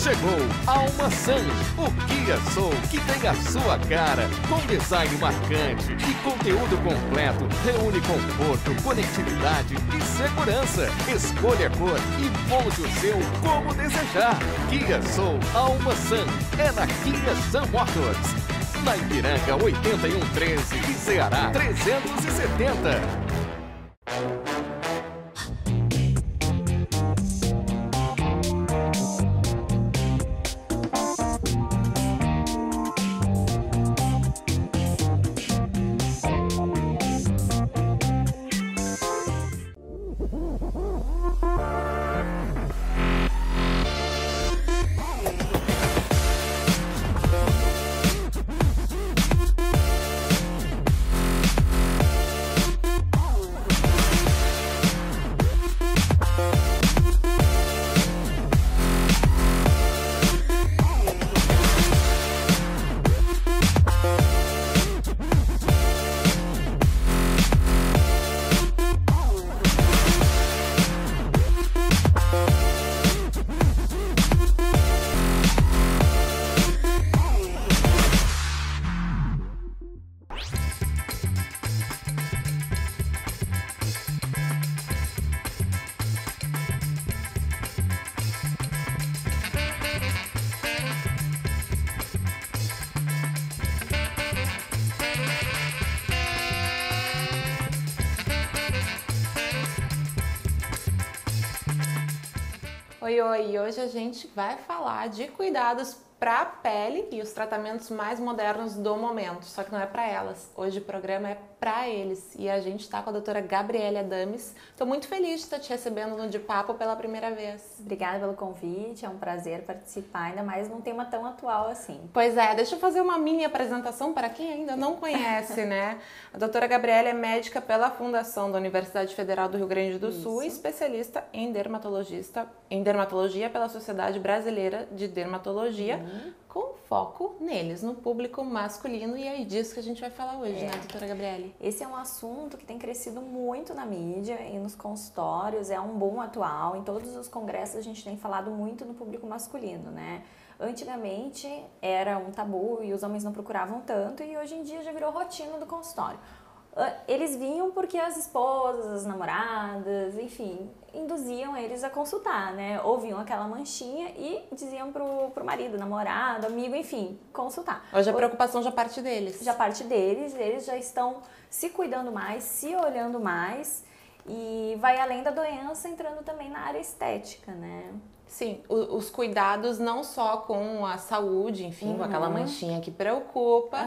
Chegou Alma Sun, o Kia Soul que tem a sua cara, com design marcante e conteúdo completo, reúne conforto, conectividade e segurança. Escolha a cor e monte o seu como desejar. Kia Soul Alma Sun é na Kia Sun Motors. Na Ipiranga 8113 e Ceará 370. Oi, oi! Hoje a gente vai falar de cuidados para a pele e os tratamentos mais modernos do momento, só que não é para elas. Hoje o programa é para eles e a gente está com a doutora Gabriele Adames. Estou muito feliz de estar te recebendo no De Papo pela primeira vez. Obrigada pelo convite, é um prazer participar, ainda mais num tema tão atual assim. Pois é, deixa eu fazer uma mini apresentação para quem ainda não conhece, né? A doutora Gabriele é médica pela Fundação da Universidade Federal do Rio Grande do Sul e especialista em dermatologia pela Sociedade Brasileira de Dermatologia, com foco neles, no público masculino, e é disso que a gente vai falar hoje, né, doutora Gabriele? Esse é um assunto que tem crescido muito na mídia e nos consultórios, é um boom atual, em todos os congressos a gente tem falado muito no público masculino, né? Antigamente era um tabu e os homens não procuravam tanto, e hoje em dia já virou rotina do consultório. Eles vinham porque as esposas, as namoradas, enfim, induziam eles a consultar, né? Ouviam aquela manchinha e diziam pro marido, namorado, amigo, enfim, consultar. Hoje a preocupação já parte deles. Já parte deles, eles já estão se cuidando mais, se olhando mais e vai além da doença, entrando também na área estética, né? Sim, os cuidados não só com a saúde, enfim, com aquela manchinha que preocupa,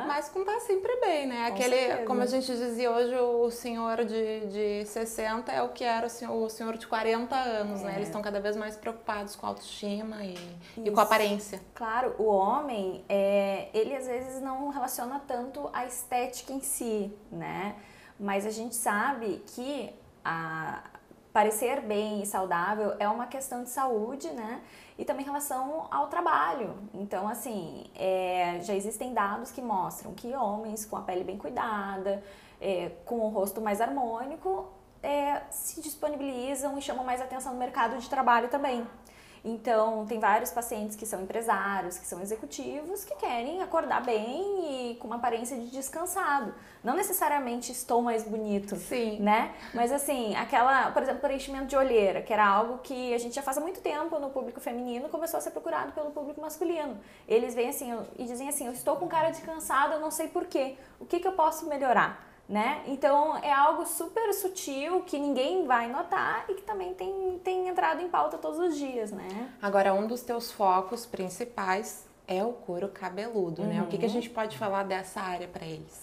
mas com estar sempre bem, né? Aquele, como a gente dizia hoje, o senhor de 60 é o que era o senhor de 40 anos, né? Eles estão cada vez mais preocupados com a autoestima e com a aparência. Claro, o homem, ele às vezes não relaciona tanto a estética em si, né? Mas a gente sabe que parecer bem e saudável é uma questão de saúde, né? E também em relação ao trabalho. Então, assim, já existem dados que mostram que homens com a pele bem cuidada, com o rosto mais harmônico, se disponibilizam e chamam mais atenção no mercado de trabalho também. Então, tem vários pacientes que são empresários, que são executivos, que querem acordar bem e com uma aparência de descansado. Não necessariamente estou mais bonito, né? Mas assim, por exemplo, preenchimento de olheira, que era algo que a gente já faz há muito tempo no público feminino, começou a ser procurado pelo público masculino. Eles vêm assim e dizem assim, eu estou com cara de cansado, eu não sei porquê. O que eu posso melhorar? Né? Então é algo super sutil que ninguém vai notar e que também tem entrado em pauta todos os dias, né? Agora, um dos teus focos principais é o couro cabeludo, né? O que a gente pode falar dessa área para eles?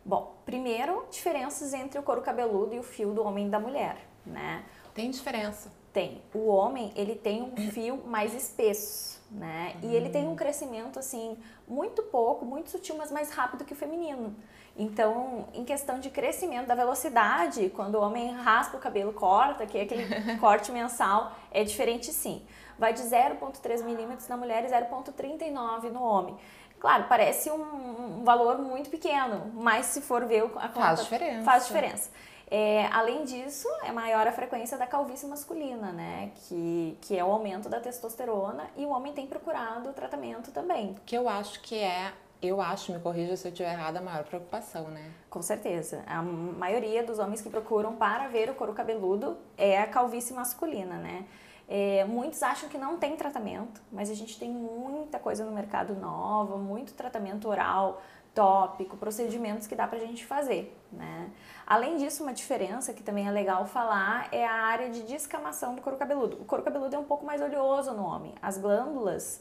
Bom, primeiro, diferenças entre o couro cabeludo e o fio do homem e da mulher, né? Tem diferença? Tem. O homem, ele tem um fio mais espesso, né? E ele tem um crescimento, assim, muito pouco, muito sutil, mas mais rápido que o feminino. Então, em questão de crescimento da velocidade, quando o homem raspa o cabelo, corta, que é aquele corte mensal, é diferente sim. Vai de 0,3 milímetros na mulher e 0,39 no homem. Claro, parece um valor muito pequeno, mas se for ver a conta, faz diferença. Faz diferença. Além disso, é maior a frequência da calvície masculina, né? Que é o aumento da testosterona, e o homem tem procurado o tratamento também. Que eu acho, me corrija se eu estiver errada, a maior preocupação, né? Com certeza. A maioria dos homens que procuram para ver o couro cabeludo é a calvície masculina, né? Muitos acham que não tem tratamento, mas a gente tem muita coisa no mercado nova, muito tratamento oral, tópico, procedimentos que dá pra gente fazer, né? Além disso, uma diferença que também é legal falar é a área de descamação do couro cabeludo. O couro cabeludo é um pouco mais oleoso no homem. As glândulas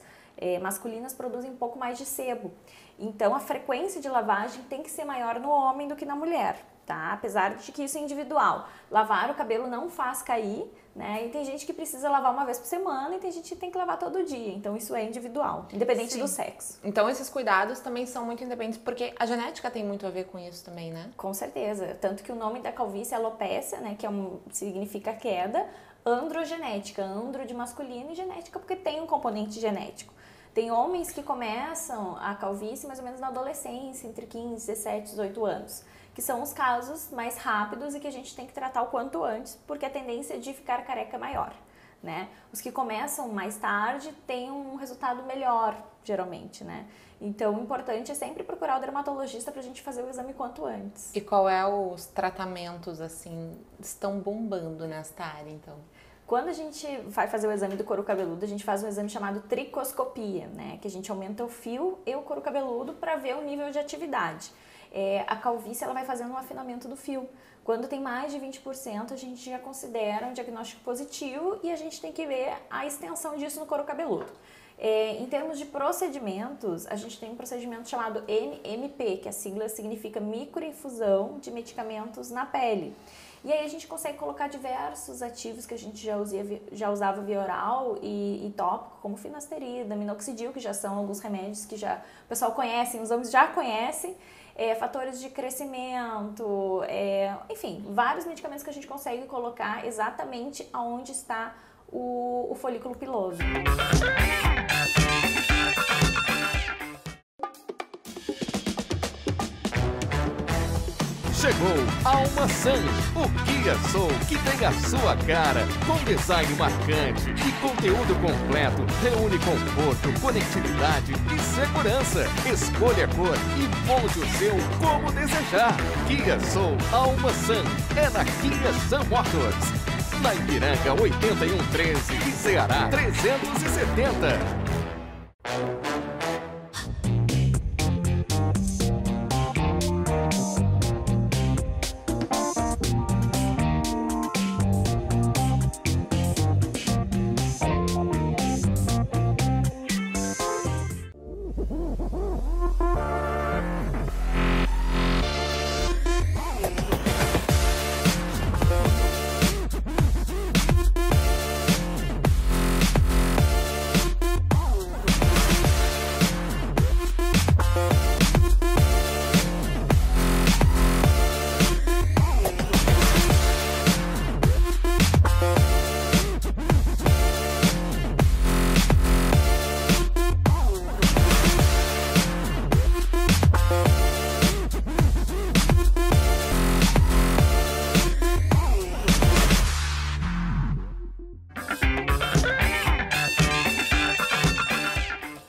masculinas produzem um pouco mais de sebo. Então, a frequência de lavagem tem que ser maior no homem do que na mulher, tá? Apesar de que isso é individual. Lavar o cabelo não faz cair, né? E tem gente que precisa lavar uma vez por semana e tem gente que tem que lavar todo dia. Então, isso é individual, independente do sexo. Então, esses cuidados também são muito independentes, porque a genética tem muito a ver com isso também, né? Com certeza. Tanto que o nome da calvície é alopécia, né? Que significa queda, androgenética, andro de masculino e genética porque tem um componente genético. Tem homens que começam a calvície mais ou menos na adolescência, entre 15, 17, 18 anos, que são os casos mais rápidos e que a gente tem que tratar o quanto antes, porque a tendência de ficar careca é maior, né? Os que começam mais tarde têm um resultado melhor, geralmente, né? Então, o importante é sempre procurar o dermatologista pra gente fazer o exame quanto antes. E qual é os tratamentos, assim, estão bombando nesta área, então? Quando a gente vai fazer o exame do couro cabeludo, a gente faz um exame chamado tricoscopia, né? Que a gente aumenta o fio e o couro cabeludo para ver o nível de atividade. A calvície, ela vai fazendo um afinamento do fio. Quando tem mais de 20%, a gente já considera um diagnóstico positivo e a gente tem que ver a extensão disso no couro cabeludo. Em termos de procedimentos, a gente tem um procedimento chamado NMP, que a sigla significa microinfusão de medicamentos na pele. E aí a gente consegue colocar diversos ativos que a gente já usava via oral e tópico, como finasterida, minoxidil, que já são alguns remédios que já o pessoal conhece, os homens já conhecem, fatores de crescimento, enfim, vários medicamentos que a gente consegue colocar exatamente onde está o folículo piloso. Chegou Alma Sun, o Kia Soul que tem a sua cara, com design marcante e conteúdo completo, reúne conforto, conectividade e segurança. Escolha a cor e monte o seu como desejar. Kia Soul Alma Sun é na Kia Sun Motors, na Ipiranga 8113 e Ceará 370.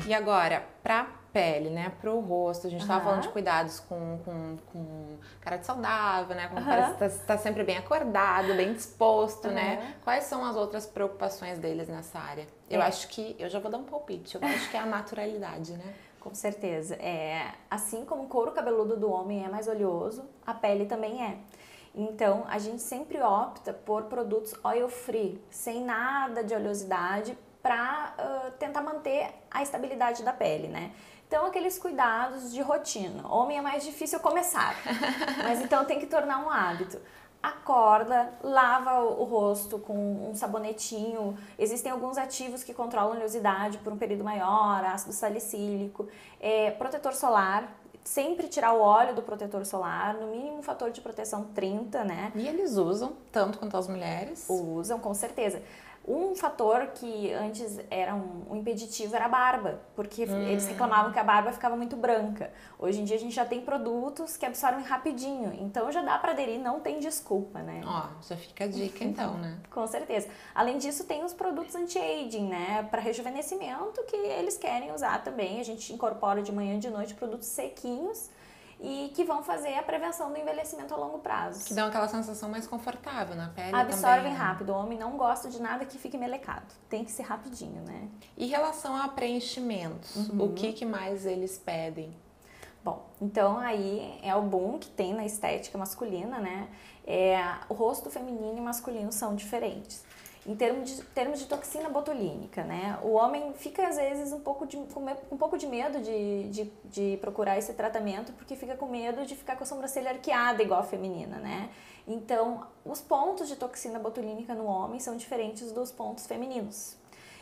E agora, pra pele, né, pro rosto, a gente tava falando de cuidados com cara de saudável, né, com parece que tá sempre bem acordado, bem disposto, né? Quais são as outras preocupações deles nessa área? Eu acho que, eu já vou dar um palpite, eu acho que é a naturalidade, né? Com certeza. Assim como o couro cabeludo do homem é mais oleoso, a pele também é. Então, a gente sempre opta por produtos oil free, sem nada de oleosidade, para tentar manter a estabilidade da pele, né? Então, aqueles cuidados de rotina. Homem é mais difícil começar, mas então tem que tornar um hábito. Acorda, lava o rosto com um sabonetinho. Existem alguns ativos que controlam a oleosidade por um período maior, ácido salicílico, protetor solar. Sempre tirar o óleo do protetor solar, no mínimo um fator de proteção 30, né? E eles usam, tanto quanto as mulheres? Usam, com certeza. Um fator que antes era um impeditivo era a barba, porque eles reclamavam que a barba ficava muito branca. Hoje em dia a gente já tem produtos que absorvem rapidinho, então já dá para aderir, não tem desculpa, né? Ó, já fica a dica então, né? Com certeza. Além disso, tem os produtos anti-aging, né? Para rejuvenescimento, que eles querem usar também. A gente incorpora de manhã e de noite produtos sequinhos e que vão fazer a prevenção do envelhecimento a longo prazo. Que dão aquela sensação mais confortável na pele também. Absorvem rápido. O homem não gosta de nada que fique melecado. Tem que ser rapidinho, né? E em relação a preenchimentos, o que mais eles pedem? Bom, então aí é o boom que tem na estética masculina, né? O rosto feminino e masculino são diferentes. Em termos de toxina botulínica, né? O homem fica, às vezes, com um pouco de medo de procurar esse tratamento, porque fica com medo de ficar com a sobrancelha arqueada igual a feminina, né? Então, os pontos de toxina botulínica no homem são diferentes dos pontos femininos.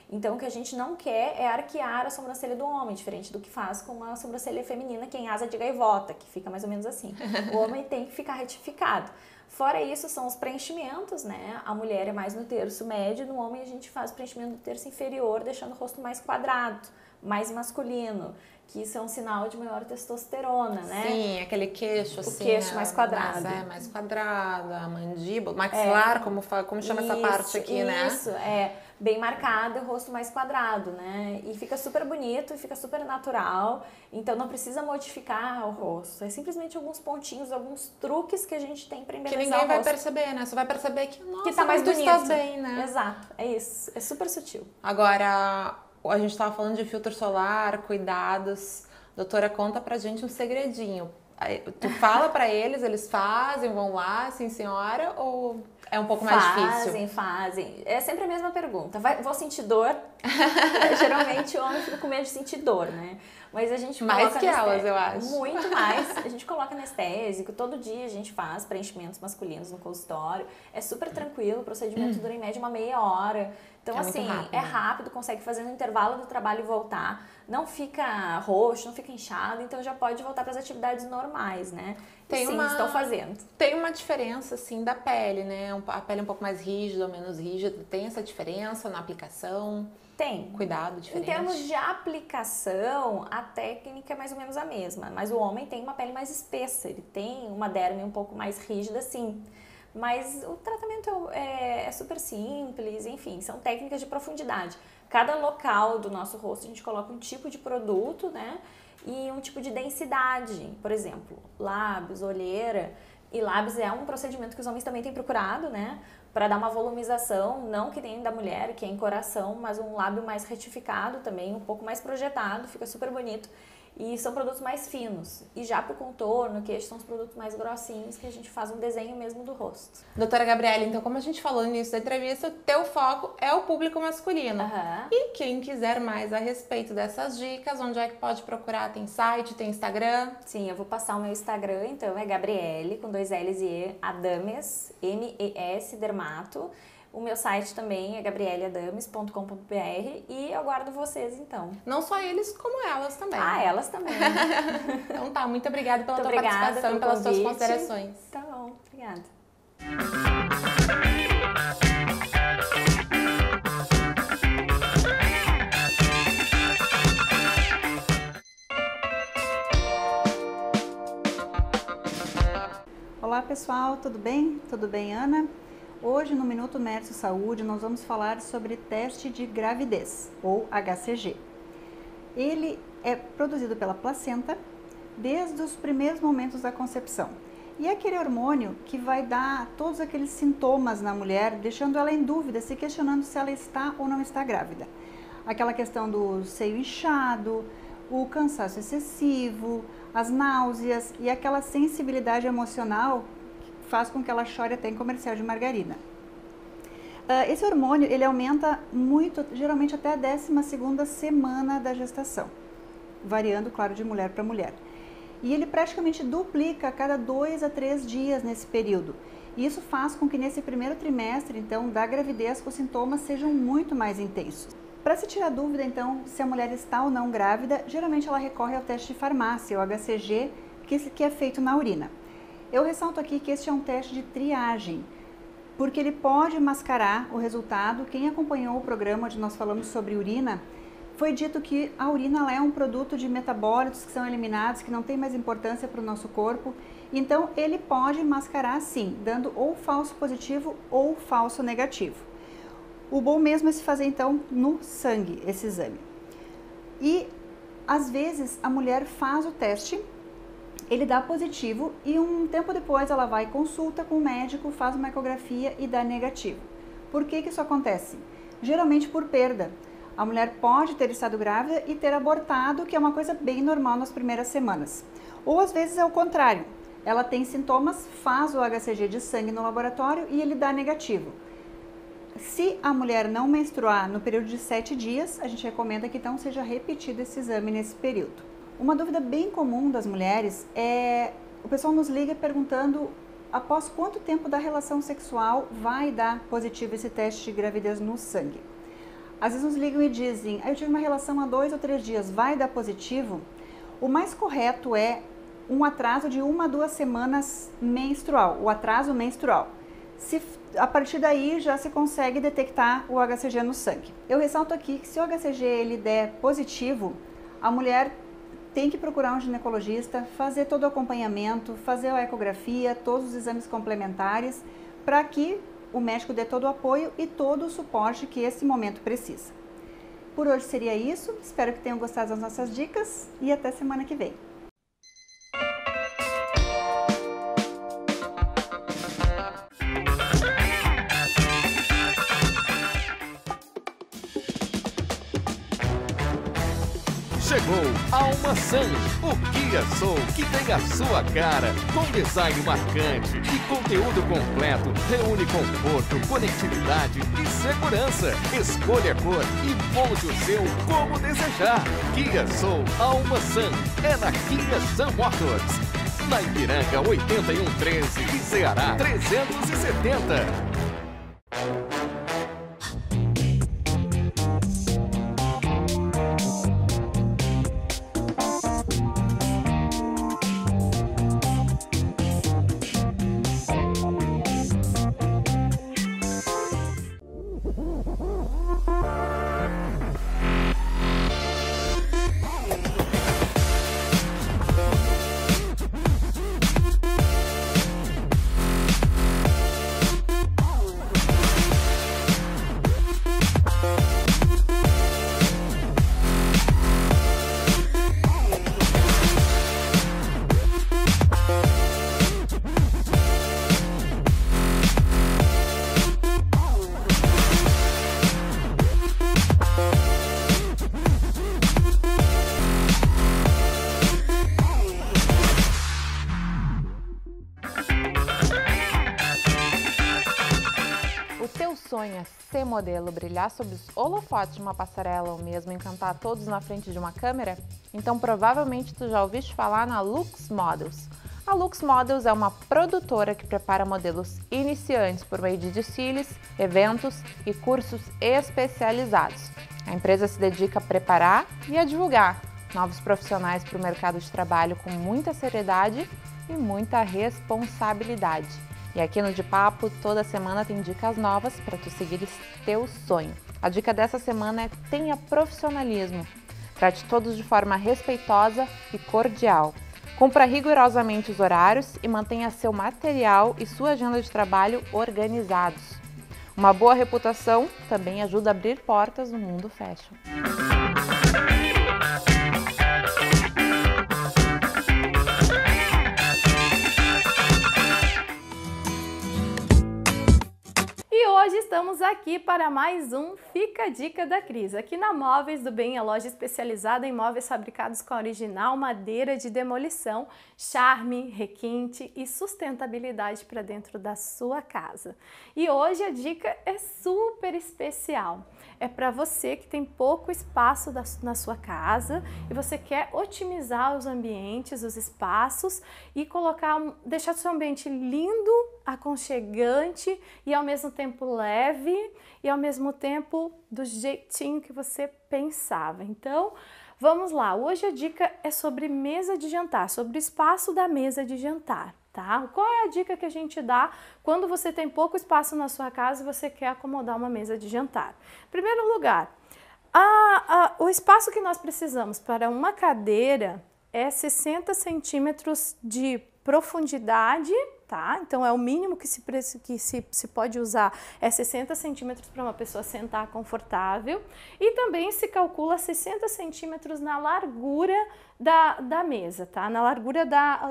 Então, o que a gente não quer é arquear a sobrancelha do homem, diferente do que faz com a sobrancelha feminina, que é em asa de gaivota, que fica mais ou menos assim. O homem tem que ficar retificado. Fora isso, são os preenchimentos, né? A mulher é mais no terço médio, no homem a gente faz preenchimento do terço inferior, deixando o rosto mais quadrado, mais masculino, que isso é um sinal de maior testosterona, né? Sim, aquele queixo assim. O queixo mais quadrado. Mais quadrado, a mandíbula, maxilar, como chama essa parte aqui, né? Isso, bem marcado, o rosto mais quadrado, né? E fica super bonito, fica super natural, então não precisa modificar o rosto, é simplesmente alguns pontinhos, alguns truques que a gente tem para embelezar o rosto. Que ninguém vai perceber, né? Você vai perceber que, nossa, que tá mais bonito. Estás bem, né? Exato, é isso, é super sutil. Agora, a gente estava falando de filtro solar, cuidados. Doutora, conta pra gente um segredinho. Tu fala pra eles fazem, vão lá, sim senhora, ou é um pouco mais difícil? Fazem. É sempre a mesma pergunta. Vou sentir dor? Geralmente o homem fica com medo de sentir dor, né? Mas a gente coloca mais que elas, eu acho. Muito mais. A gente coloca anestésico, todo dia a gente faz preenchimentos masculinos no consultório. É super tranquilo, o procedimento dura em média uma meia hora. Então, assim, é rápido, consegue fazer no intervalo do trabalho e voltar. Não fica roxo, não fica inchado, então já pode voltar para as atividades normais, né? Estão fazendo. Tem uma diferença, assim, da pele, né? A pele é um pouco mais rígida ou menos rígida. Tem essa diferença na aplicação? Tem. Cuidado diferente? Em termos de aplicação, a técnica é mais ou menos a mesma. Mas o homem tem uma pele mais espessa, ele tem uma derme um pouco mais rígida, sim. Mas o tratamento é super simples, enfim, são técnicas de profundidade. Cada local do nosso rosto a gente coloca um tipo de produto, né? E um tipo de densidade, por exemplo, lábios, olheira. E lábios é um procedimento que os homens também têm procurado, né? Para dar uma volumização, não que nem da mulher, que é em coração, mas um lábio mais retificado também, um pouco mais projetado, fica super bonito. E são produtos mais finos. E já para o contorno, queixo, são os produtos mais grossinhos, que a gente faz um desenho mesmo do rosto. Doutora Gabriele, então, como a gente falou no início da entrevista, o teu foco é o público masculino. E quem quiser mais a respeito dessas dicas, onde é que pode procurar? Tem site, tem Instagram? Sim, eu vou passar o meu Instagram, então é Gabriele, com 2 L's e E, Adames, M-E-S, Dermato. O meu site também é gabrieleadames.com.br e eu aguardo vocês, então. Não só eles, como elas também. Elas também. Então tá, muito obrigada pela tua participação e pelas suas considerações. Tá bom, obrigada. Olá pessoal, tudo bem? Tudo bem, Ana? Hoje no Minuto Merso Saúde nós vamos falar sobre teste de gravidez, ou HCG. Ele é produzido pela placenta desde os primeiros momentos da concepção. E é aquele hormônio que vai dar todos aqueles sintomas na mulher, deixando ela em dúvida, se questionando se ela está ou não está grávida. Aquela questão do seio inchado, o cansaço excessivo, as náuseas e aquela sensibilidade emocional faz com que ela chore até em comercial de margarina. Esse hormônio, ele aumenta muito, geralmente até a 12ª semana da gestação, variando, claro, de mulher para mulher. E ele praticamente duplica a cada 2 a 3 dias nesse período. E isso faz com que nesse primeiro trimestre, então, da gravidez, os sintomas sejam muito mais intensos. Para se tirar dúvida, então, se a mulher está ou não grávida, geralmente ela recorre ao teste de farmácia, o HCG, que é feito na urina. Eu ressalto aqui que este é um teste de triagem. porque ele pode mascarar o resultado. Quem acompanhou o programa onde nós falamos sobre urina, foi dito que a urina ela é um produto de metabólitos que são eliminados, que não tem mais importância para o nosso corpo. Então, ele pode mascarar sim, dando ou falso positivo ou falso negativo. O bom mesmo é se fazer então no sangue esse exame. E às vezes a mulher faz o teste, ele dá positivo e um tempo depois ela vai consulta com o médico, faz uma ecografia e dá negativo. Por que isso acontece? Geralmente por perda. A mulher pode ter estado grávida e ter abortado, que é uma coisa bem normal nas primeiras semanas. Ou às vezes é o contrário, ela tem sintomas, faz o HCG de sangue no laboratório e ele dá negativo. Se a mulher não menstruar no período de 7 dias, a gente recomenda que então seja repetido esse exame nesse período. Uma dúvida bem comum das mulheres é, o pessoal nos liga perguntando após quanto tempo da relação sexual vai dar positivo esse teste de gravidez no sangue. Às vezes nos ligam e dizem, eu tive uma relação há 2 ou 3 dias, vai dar positivo? O mais correto é um atraso de 1 a 2 semanas menstrual, o atraso menstrual. A partir daí já se consegue detectar o HCG no sangue. Eu ressalto aqui que se o HCG ele der positivo, a mulher tem que procurar um ginecologista, fazer todo o acompanhamento, fazer a ecografia, todos os exames complementares, para que o médico dê todo o apoio e todo o suporte que esse momento precisa. Por hoje seria isso, espero que tenham gostado das nossas dicas e até semana que vem. Chegou Alma Sun, o Kia Soul que tem a sua cara, com design marcante e conteúdo completo, reúne conforto, conectividade e segurança. Escolha a cor e monte o seu como desejar. Kia Soul Alma Sun é na Kia Sun Motors, na Ipiranga 8113 e Ceará 370. Sonha ser modelo, brilhar sob os holofotes de uma passarela ou mesmo encantar todos na frente de uma câmera? Então provavelmente tu já ouviste falar na Lux Models. A Lux Models é uma produtora que prepara modelos iniciantes por meio de desfiles, eventos e cursos especializados. A empresa se dedica a preparar e a divulgar novos profissionais para o mercado de trabalho com muita seriedade e muita responsabilidade. E aqui no De Papo, toda semana tem dicas novas para tu seguires teu sonho. A dica dessa semana é tenha profissionalismo. Trate todos de forma respeitosa e cordial. Cumpra rigorosamente os horários e mantenha seu material e sua agenda de trabalho organizados. Uma boa reputação também ajuda a abrir portas no mundo fashion. E hoje estamos aqui para mais um Fica a Dica da Cris. Aqui na Móveis do Bem, a loja especializada em móveis fabricados com a original madeira de demolição, charme, requinte e sustentabilidade para dentro da sua casa. E hoje a dica é super especial. É para você que tem pouco espaço na sua casa e você quer otimizar os ambientes, os espaços e deixar o seu ambiente lindo, aconchegante e ao mesmo tempo leve e ao mesmo tempo do jeitinho que você pensava. Então, vamos lá. Hoje a dica é sobre mesa de jantar, sobre o espaço da mesa de jantar. tá? Qual é a dica que a gente dá quando você tem pouco espaço na sua casa e você quer acomodar uma mesa de jantar? Em primeiro lugar, o espaço que nós precisamos para uma cadeira é 60 centímetros de profundidade, tá? Então é o mínimo que se pode usar, é 60 centímetros para uma pessoa sentar confortável, e também se calcula 60 centímetros na largura da mesa, tá? Na largura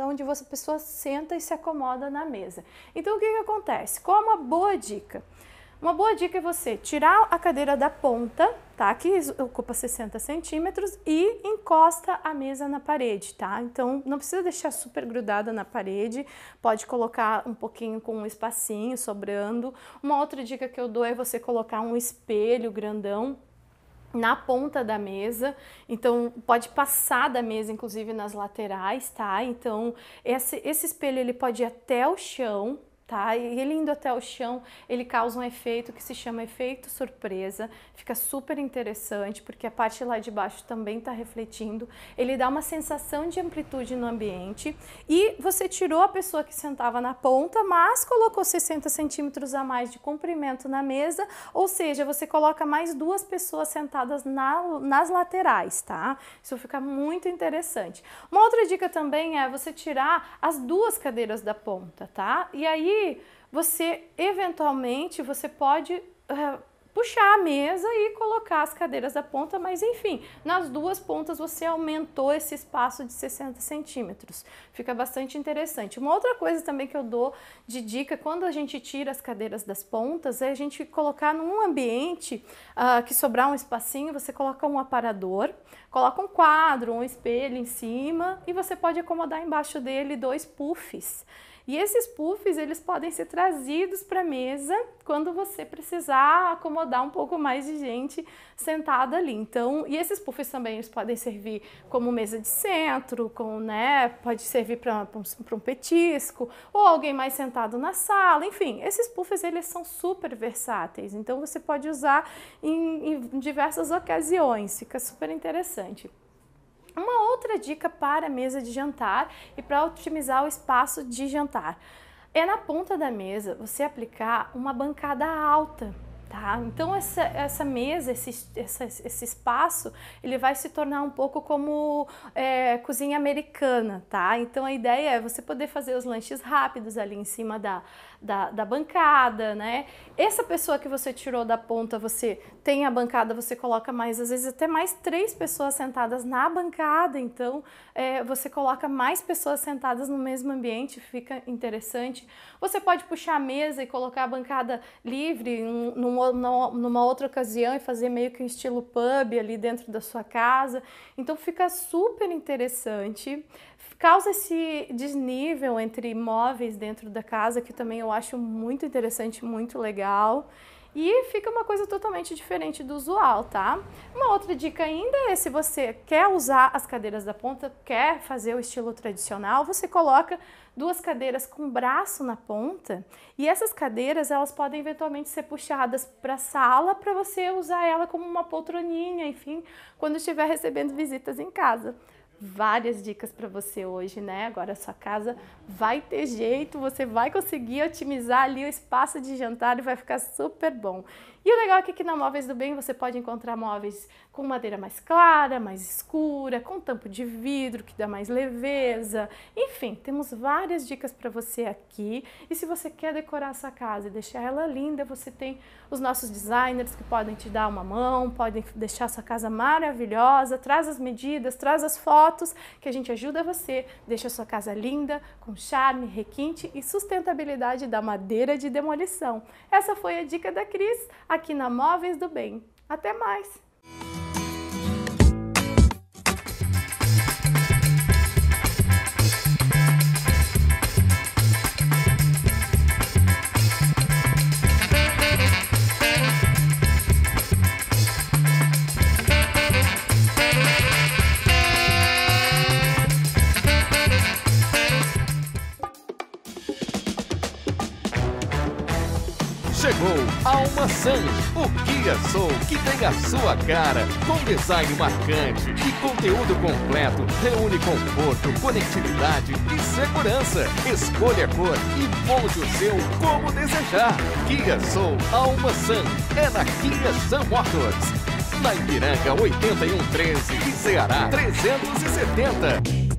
onde a pessoa senta e se acomoda na mesa. Então o que acontece? Qual é uma boa dica? Uma boa dica é você tirar a cadeira da ponta, tá? Que ocupa 60 centímetros, e encosta a mesa na parede, tá? Então não precisa deixar super grudada na parede, pode colocar um pouquinho com um espacinho sobrando. Uma outra dica que eu dou é você colocar um espelho grandão na ponta da mesa, então pode passar da mesa, inclusive nas laterais, tá? Então esse espelho ele pode ir até o chão, tá? E ele indo até o chão, ele causa um efeito que se chama efeito surpresa, fica super interessante, porque a parte lá de baixo também está refletindo, ele dá uma sensação de amplitude no ambiente, e você tirou a pessoa que sentava na ponta, mas colocou 60 centímetros a mais de comprimento na mesa, ou seja, você coloca mais 2 pessoas sentadas nas laterais, tá? Isso fica muito interessante. Uma outra dica também é você tirar as 2 cadeiras da ponta, tá? E aí você eventualmente pode puxar a mesa e colocar as cadeiras da ponta, mas enfim, nas 2 pontas você aumentou esse espaço de 60 centímetros. Fica bastante interessante. Uma outra coisa também que eu dou de dica quando a gente tira as cadeiras das pontas é a gente colocar num ambiente que sobrar um espacinho, você coloca um aparador, coloca um quadro, um espelho em cima, e você pode acomodar embaixo dele 2 puffs. E esses puffs, eles podem ser trazidos para a mesa quando você precisar acomodar um pouco mais de gente sentada ali. Então, e esses puffs também eles podem servir como mesa de centro, pode servir para um petisco, ou alguém mais sentado na sala, enfim. Esses puffs, eles são super versáteis, então você pode usar em diversas ocasiões, fica super interessante. Uma outra dica para a mesa de jantar e para otimizar o espaço de jantar é na ponta da mesa você aplicar uma bancada alta, tá? Então essa mesa, esse espaço, ele vai se tornar um pouco como cozinha americana, tá? Então a ideia é você poder fazer os lanches rápidos ali em cima da bancada, né? Essa pessoa que você tirou da ponta, você tem a bancada, você coloca mais, às vezes até mais 3 pessoas sentadas na bancada, então você coloca mais pessoas sentadas no mesmo ambiente, fica interessante. Você pode puxar a mesa e colocar a bancada livre numa outra ocasião e fazer meio que um estilo pub ali dentro da sua casa, então fica super interessante. Causa esse desnível entre móveis dentro da casa, que também eu acho muito interessante, muito legal. E fica uma coisa totalmente diferente do usual, tá? Uma outra dica ainda é, se você quer usar as cadeiras da ponta, quer fazer o estilo tradicional, você coloca 2 cadeiras com braço na ponta, e essas cadeiras, elas podem eventualmente ser puxadas para a sala para você usar ela como uma poltroninha, enfim, quando estiver recebendo visitas em casa. Várias dicas para você hoje, né? Agora a sua casa vai ter jeito, você vai conseguir otimizar ali o espaço de jantar e vai ficar super bom. E o legal é que aqui na Móveis do Bem você pode encontrar móveis com madeira mais clara, mais escura, com tampo de vidro que dá mais leveza. Enfim, temos várias dicas para você aqui. E se você quer decorar a sua casa e deixar ela linda, você tem os nossos designers que podem te dar uma mão, podem deixar a sua casa maravilhosa, traz as medidas, traz as fotos, que a gente ajuda você, deixa a sua casa linda, com charme, requinte e sustentabilidade da madeira de demolição. Essa foi a dica da Cris, aqui na Móveis do Bem. Até mais! Chegou Alma San, o Kia Soul que tem a sua cara, com design marcante e conteúdo completo, reúne conforto, conectividade e segurança. Escolha a cor e monte o seu como desejar. Kia Soul Alma San é na Kia Sun Motors, na Ipiranga 8113 e Ceará 370.